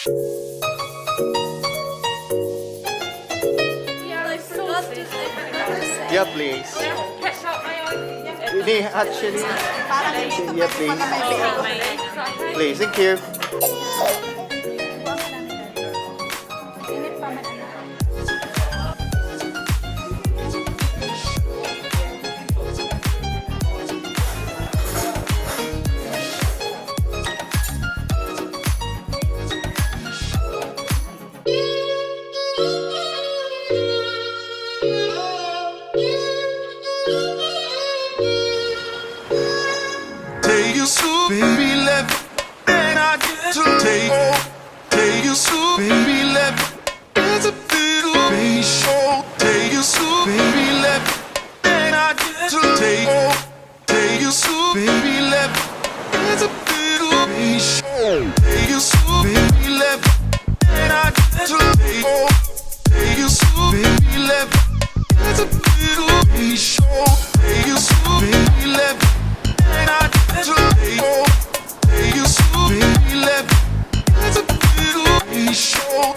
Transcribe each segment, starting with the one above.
Yeah, I forgot to say. Yeah, please. Ini actually. Yeah, please. Please, thank you. Take you so baby left, and I get to take you so baby left. It's a little baby show. Take you so baby left, and I get to take you so baby left. It's a little baby show. Take you so baby left, and I get to take you so baby left. It's a little baby show. Take you so baby left. And I get to take you so baby left. It's a little baby show.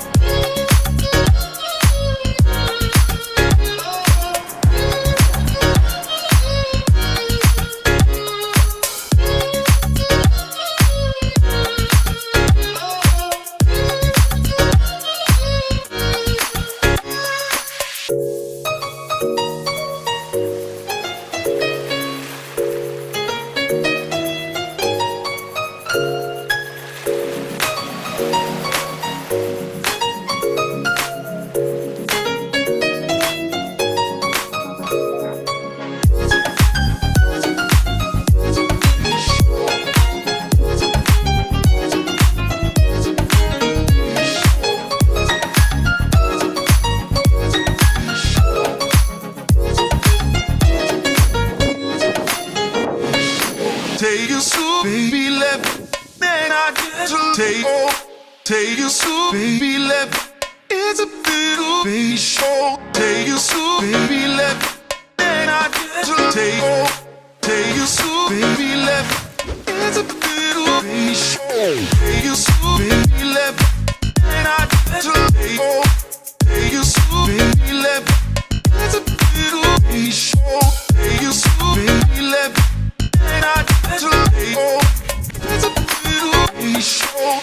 Take you so baby left, then I get to take you so baby left. It's a little baby show. Take you so baby left, then I get to take you so baby left. It's a little baby show. Take you so baby left, then I get to take you so baby left. It's a little baby show. Take you so baby left. And I get to it's a little baby show.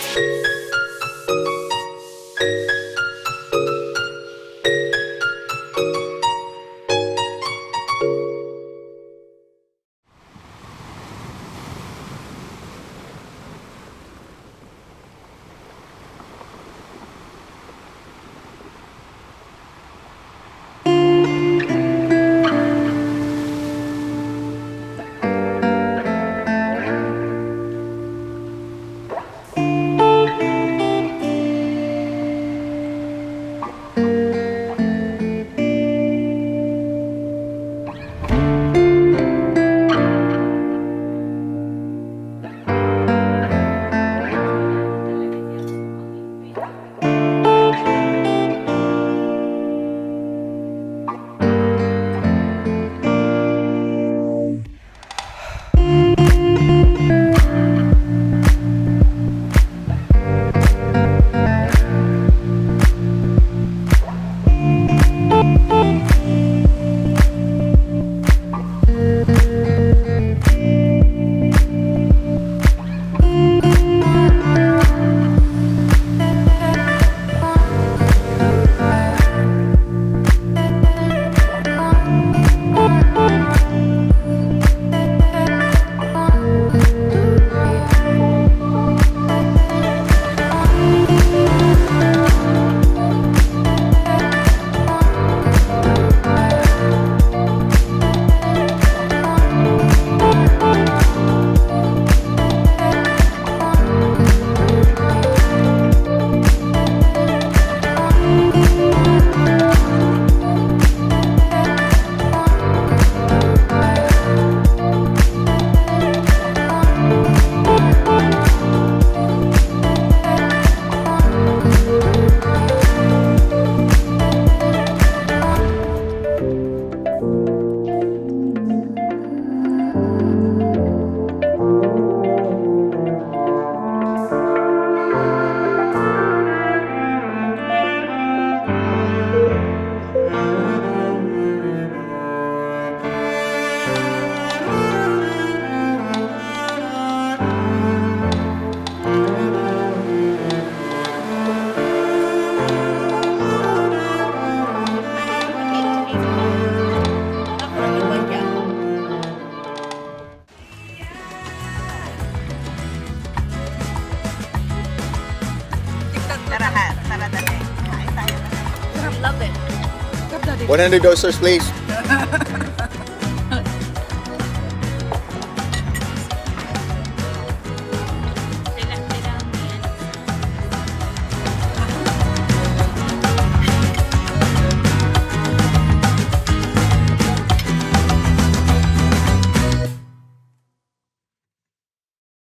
100 oysters, please.